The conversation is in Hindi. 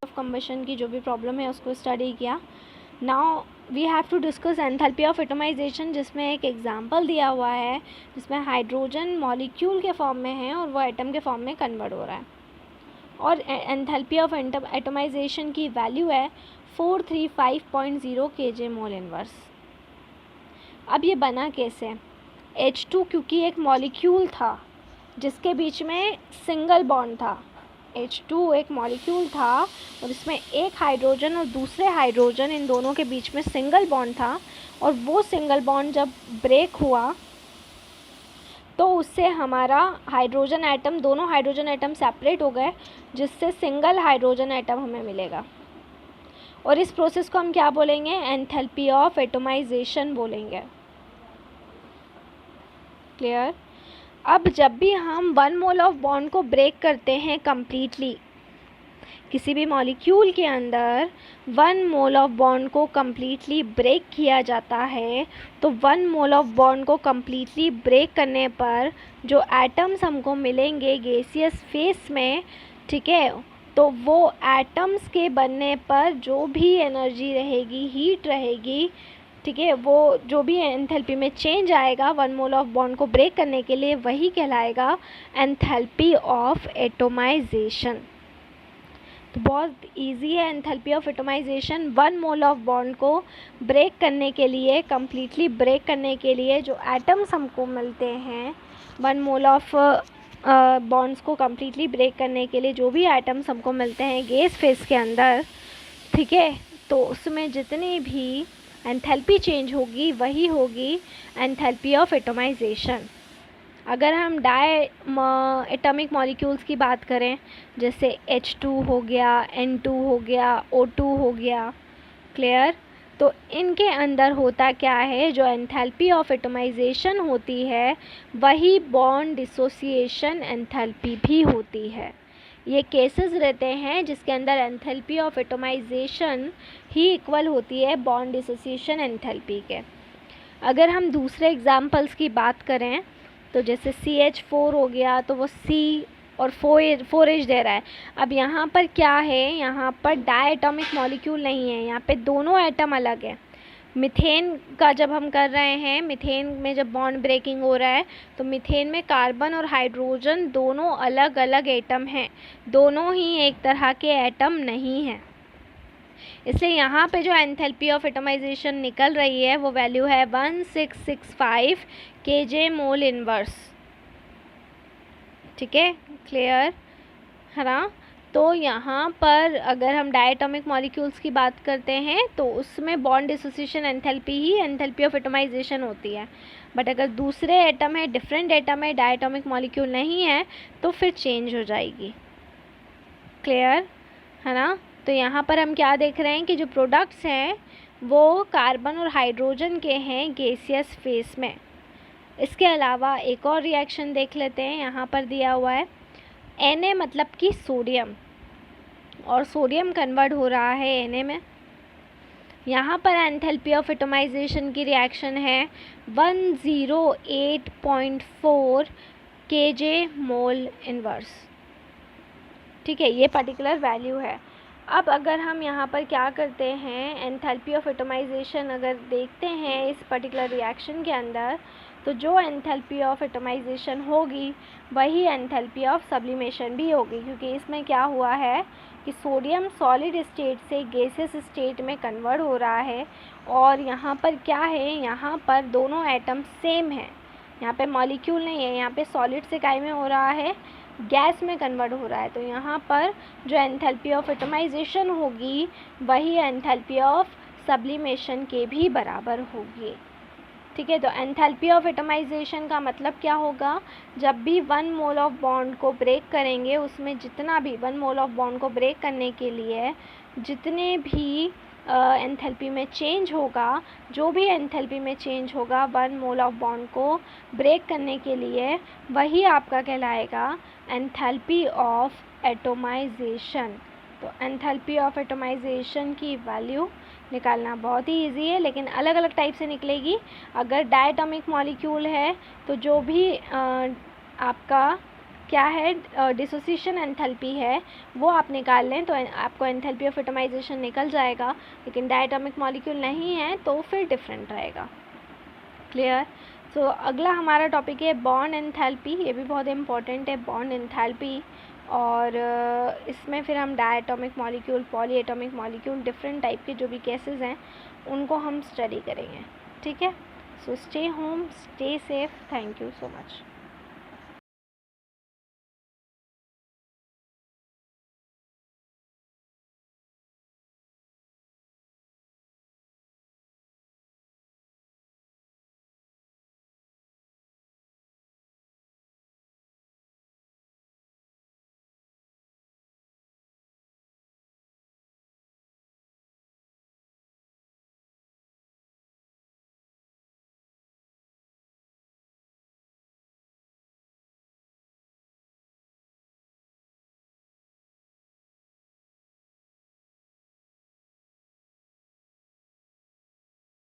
कंबशन की जो भी प्रॉब्लम है उसको स्टडी किया। Now we have to discuss enthalpy of atomisation, जिसमें एक एग्जांपल दिया हुआ है जिसमें हाइड्रोजन मॉलिक्यूल के फॉर्म में है और वो एटम के फॉर्म में कन्वर्ट हो रहा है, और एंथैल्पी ऑफ एटमाइजेशन की वैल्यू है 435.0 kJ मोल इनवर्स। अब ये बना कैसे? H2 क्योंकि एक मॉलिक्यूल था जिसके बीच में सिंगल बॉन्ड था, H2 एक मॉलिक्यूल था और इसमें एक हाइड्रोजन और दूसरे हाइड्रोजन, इन दोनों के बीच में सिंगल बॉन्ड था, और वो सिंगल बॉन्ड जब ब्रेक हुआ तो उससे हमारा हाइड्रोजन एटम, दोनों हाइड्रोजन एटम सेपरेट हो गए, जिससे सिंगल हाइड्रोजन एटम हमें मिलेगा, और इस प्रोसेस को हम क्या बोलेंगे? एंथैल्पी ऑफ एटमाइजेशन बोलेंगे। क्लियर? अब जब भी हम 1 मोल ऑफ बॉन्ड को ब्रेक करते हैं कम्प्लीटली, किसी भी मॉलिक्यूल के अंदर 1 मोल ऑफ बॉन्ड को कम्प्लीटली ब्रेक किया जाता है, तो 1 मोल ऑफ बॉन्ड को कम्प्लीटली ब्रेक करने पर जो एटम्स हमको मिलेंगे गैसियस फेस में, ठीक है, तो वो एटम्स के बनने पर जो भी एनर्जी रहेगी, हीट रहेगी, ठीक है, वो जो भी एंथैल्पी में चेंज आएगा 1 मोल ऑफ बॉन्ड को ब्रेक करने के लिए, वही कहलाएगा एंथैल्पी ऑफ एटमाइजेशन। तो बहुत इजी है enthalpy of atomisation. 1 mole of bond को ब्रेक करने के लिए, कम्प्लीटली ब्रेक करने के लिए जो एटम्स हमको मिलते हैं, 1 मोल ऑफ बॉन्ड्स को कम्प्लीटली ब्रेक करने के लिए जो भी एटम्स हमको मिलते हैं गैस फेस के अंदर, ठीक है, तो उसमें जितनी भी एंथैल्पी चेंज होगी वही होगी एंथैल्पी ऑफ एटमाइजेशन। अगर हम एटॉमिक मॉलिक्यूल्स की बात करें, जैसे H2 हो गया, N2 हो गया, O2 हो गया, क्लियर, तो इनके अंदर होता क्या है? जो एंथैल्पी ऑफ एटमाइजेशन होती है वही बॉन्ड डिसोसिएशन एंथैल्पी भी होती है। ये केसेस रहते हैं जिसके अंदर एंथैल्पी ऑफ एटमाइजेशन ही इक्वल होती है बॉन्ड डिसोसिएशन एंथैल्पी के। अगर हम दूसरे एग्जांपल्स की बात करें, तो जैसे CH4 हो गया, तो वो C और 4H दे रहा है। अब यहाँ पर क्या है? यहाँ पर डायटॉमिक मॉलिक्यूल नहीं है, यहाँ पे दोनों एटम अलग है। मीथेन का जब हम कर रहे हैं, मीथेन में जब बॉन्ड ब्रेकिंग हो रहा है, तो मीथेन में कार्बन और हाइड्रोजन दोनों अलग अलग एटम हैं, दोनों ही एक तरह के एटम नहीं हैं। इसलिए यहाँ पे जो एंथैल्पी ऑफ एटमाइजेशन निकल रही है वो वैल्यू है 1665 kJ मोल इनवर्स। ठीक है, क्लियर है ना? तो यहाँ पर अगर हम डायटॉमिक मॉलिक्यूल्स की बात करते हैं तो उसमें बॉन्ड डिसोसिएशन एंथैल्पी ही एंथैल्पी ऑफ एटमाइजेशन होती है। बट अगर दूसरे एटम है, डिफरेंट एटम है, डायटॉमिक मॉलिक्यूल नहीं है, तो फिर चेंज हो जाएगी। क्लियर है ना? तो यहाँ पर हम क्या देख रहे हैं कि जो प्रोडक्ट्स हैं वो कार्बन और हाइड्रोजन के हैं गैसियस फेस में। इसके अलावा एक और रिएक्शन देख लेते हैं, यहाँ पर दिया हुआ है Na मतलब कि सोडियम, और सोडियम कन्वर्ट हो रहा है Na में। यहाँ पर एंथैल्पी ऑफ एटमाइजेशन की रिएक्शन है 108.4 kJ मोल इनवर्स। ठीक है, ये पर्टिकुलर वैल्यू है। अब अगर हम यहाँ पर क्या करते हैं, एंथैल्पी ऑफ एटमाइजेशन अगर देखते हैं इस पर्टिकुलर रिएक्शन के अंदर, तो जो एंथैल्पी ऑफ एटमाइजेशन होगी वही एंथैल्पी ऑफ सब्लिमेशन भी होगी, क्योंकि इसमें क्या हुआ है कि सोडियम सॉलिड स्टेट से गैसियस स्टेट में कन्वर्ट हो रहा है, और यहाँ पर क्या है, यहाँ पर दोनों एटम सेम है, यहाँ पे मॉलिक्यूल नहीं है, यहाँ पे सॉलिड से काय में हो रहा है, गैस में कन्वर्ट हो रहा है। तो यहाँ पर जो एंथैल्पी ऑफ एटमाइजेशन होगी वही एंथैल्पी ऑफ सब्लिमेशन के भी बराबर होगी। ठीक है, तो एंथैल्पी ऑफ एटमाइजेशन का मतलब क्या होगा? जब भी 1 मोल ऑफ बॉन्ड को ब्रेक करेंगे, उसमें जितना भी 1 मोल ऑफ बॉन्ड को ब्रेक करने के लिए जितने भी एंथैल्पी में चेंज होगा, जो भी एंथैल्पी में चेंज होगा 1 मोल ऑफ बॉन्ड को ब्रेक करने के लिए, वही आपका कहलाएगा एंथैल्पी ऑफ एटमाइजेशन। तो एंथैल्पी ऑफ एटमाइजेशन की वैल्यू निकालना बहुत ही इजी है, लेकिन अलग अलग टाइप से निकलेगी। अगर डायटॉमिक मॉलिक्यूल है तो जो भी आपका क्या है, डिसोसिएशन एंथैल्पी है वो आप निकाल लें तो आपको एंथैल्पी ऑफ एटमाइजेशन निकल जाएगा, लेकिन डायटोमिक मॉलिक्यूल नहीं है तो फिर डिफरेंट रहेगा। क्लियर? सो अगला हमारा टॉपिक है बॉन्ड एंथैल्पी, ये भी बहुत इंपॉर्टेंट है बॉन्ड एंथैल्पी। और इसमें फिर हम diatomic molecule, poly atomic molecule, different type के जो भी केसेस हैं उनको हम स्टडी करेंगे। ठीक है? So stay home, stay safe, thank you so much.